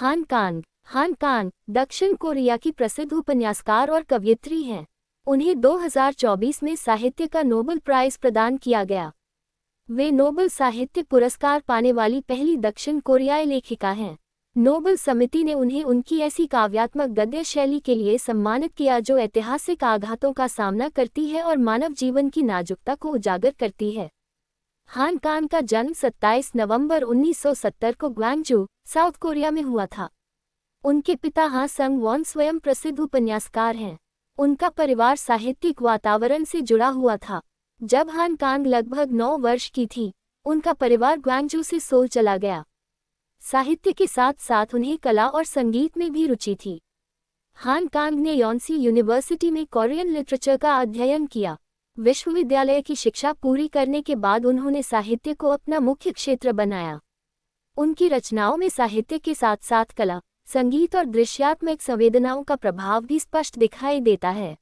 हान कांग। हान कांग दक्षिण कोरिया की प्रसिद्ध उपन्यासकार और कवयित्री हैं। उन्हें 2024 में साहित्य का नोबेल प्राइज प्रदान किया गया। वे नोबेल साहित्य पुरस्कार पाने वाली पहली दक्षिण कोरियाई लेखिका हैं। नोबेल समिति ने उन्हें उनकी ऐसी काव्यात्मक गद्य शैली के लिए सम्मानित किया जो ऐतिहासिक आघातों का सामना करती है और मानव जीवन की नाजुकता को उजागर करती है। हान कांग का जन्म 27 नवंबर 1970 को ग्वांगजू, साउथ कोरिया में हुआ था। उनके पिता हा संग वॉन स्वयं प्रसिद्ध उपन्यासकार हैं। उनका परिवार साहित्यिक वातावरण से जुड़ा हुआ था। जब हान कांग लगभग 9 वर्ष की थी, उनका परिवार ग्वांगजू से सोल चला गया। साहित्य के साथ साथ उन्हें कला और संगीत में भी रुचि थी। हान कांग ने योनसी यूनिवर्सिटी में कोरियन लिटरेचर का अध्ययन किया। विश्वविद्यालय की शिक्षा पूरी करने के बाद उन्होंने साहित्य को अपना मुख्य क्षेत्र बनाया। उनकी रचनाओं में साहित्य के साथ साथ कला, संगीत और दृश्यात्मक संवेदनाओं का प्रभाव भी स्पष्ट दिखाई देता है।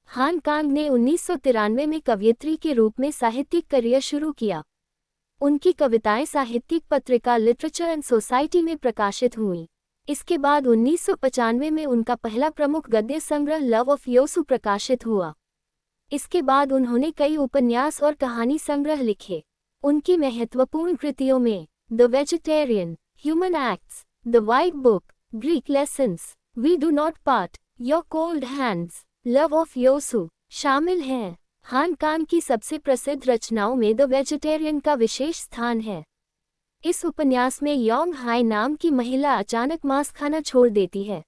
हान कांग ने 1993 में कवयित्री के रूप में साहित्यिक करियर शुरू किया। उनकी कविताएं साहित्यिक पत्रिका लिटरेचर एंड सोसाइटी में प्रकाशित हुईं। इसके बाद 1995 में उनका पहला प्रमुख गद्य संग्रह लव ऑफ योसू प्रकाशित हुआ। इसके बाद उन्होंने कई उपन्यास और कहानी संग्रह लिखे। उनकी महत्वपूर्ण कृतियों में the vegetarian, human acts, the white book, Greek lessons, we do not part, your cold hands, love of Yeosu शामिल हैं। हान कांग की सबसे प्रसिद्ध रचनाओं में द वेजिटेरियन का विशेष स्थान है। इस उपन्यास में योंग हाई नाम की महिला अचानक मांस खाना छोड़ देती है।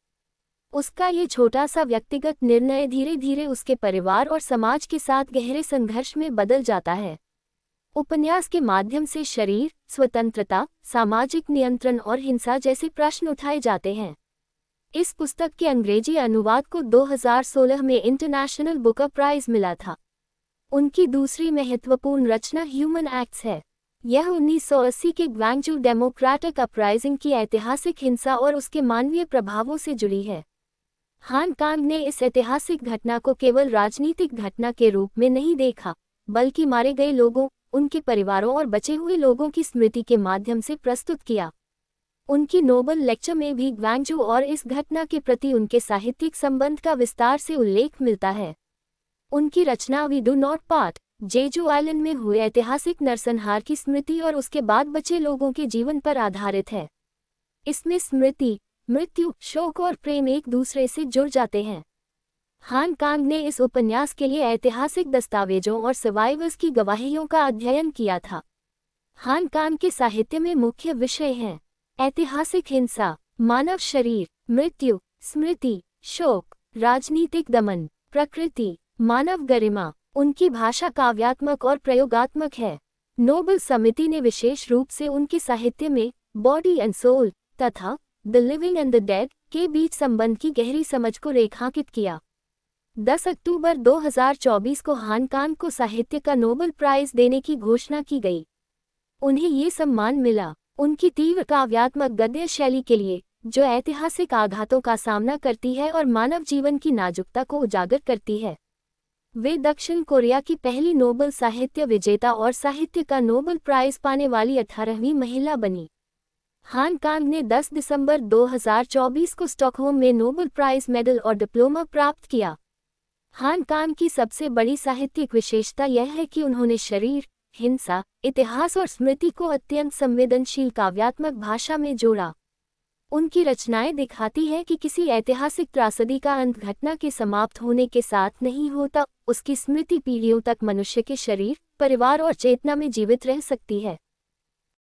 उसका ये छोटा सा व्यक्तिगत निर्णय धीरे धीरे उसके परिवार और समाज के साथ गहरे संघर्ष में बदल जाता है। उपन्यास के माध्यम से शरीर, स्वतंत्रता, सामाजिक नियंत्रण और हिंसा जैसे प्रश्न उठाए जाते हैं। इस पुस्तक के अंग्रेजी अनुवाद को 2016 में इंटरनेशनल बुकर प्राइज मिला था। उनकी दूसरी महत्वपूर्ण रचना ह्यूमन एक्ट्स है। यह 1980 के ग्वांगजू डेमोक्रेटिक अपराइजिंग की ऐतिहासिक हिंसा और उसके मानवीय प्रभावों से जुड़ी है। हान कांग ने इस ऐतिहासिक घटना को केवल राजनीतिक घटना के रूप में नहीं देखा, बल्कि मारे गए लोगों, उनके परिवारों और बचे हुए लोगों की स्मृति के माध्यम से प्रस्तुत किया। उनकी नोबेल लेक्चर में भी ग्वांगजू और इस घटना के प्रति उनके साहित्यिक संबंध का विस्तार से उल्लेख मिलता है। उनकी रचना we do not part, Jeju island में हुए ऐतिहासिक नरसंहार की स्मृति और उसके बाद बचे लोगों के जीवन पर आधारित है। इसमें स्मृति, मृत्यु, शोक और प्रेम एक दूसरे से जुड़ जाते हैं। हान कांग ने इस उपन्यास के लिए ऐतिहासिक दस्तावेजों और सर्वाइवर्स की गवाहियों का अध्ययन किया था। हान कांग के साहित्य में मुख्य विषय हैं ऐतिहासिक हिंसा, मानव शरीर, मृत्यु, स्मृति, शोक, राजनीतिक दमन, प्रकृति, मानव गरिमा। उनकी भाषा काव्यात्मक और प्रयोगात्मक है। नोबेल समिति ने विशेष रूप से उनके साहित्य में बॉडी एंड सोल तथा the living and the dead के बीच संबंध की गहरी समझ को रेखांकित किया। 10 अक्टूबर 2024 को हान कांग को साहित्य का नोबेल प्राइज देने की घोषणा की गई। उन्हें ये सम्मान मिला उनकी तीव्र काव्यात्मक गद्य शैली के लिए, जो ऐतिहासिक आघातों का सामना करती है और मानव जीवन की नाजुकता को उजागर करती है। वे दक्षिण कोरिया की पहली नोबेल साहित्य विजेता और साहित्य का नोबेल प्राइज पाने वाली 18वीं महिला बनी। हान कांग ने 10 दिसंबर 2024 को स्टॉकहोम में नोबेल प्राइज मेडल और डिप्लोमा प्राप्त किया। हान कांग की सबसे बड़ी साहित्यिक विशेषता यह है कि उन्होंने शरीर, हिंसा, इतिहास और स्मृति को अत्यंत संवेदनशील काव्यात्मक भाषा में जोड़ा। उनकी रचनाएं दिखाती हैं कि किसी ऐतिहासिक त्रासदी का अंत घटना के समाप्त होने के साथ नहीं होता, उसकी स्मृति पीढ़ियों तक मनुष्य के शरीर, परिवार और चेतना में जीवित रह सकती है।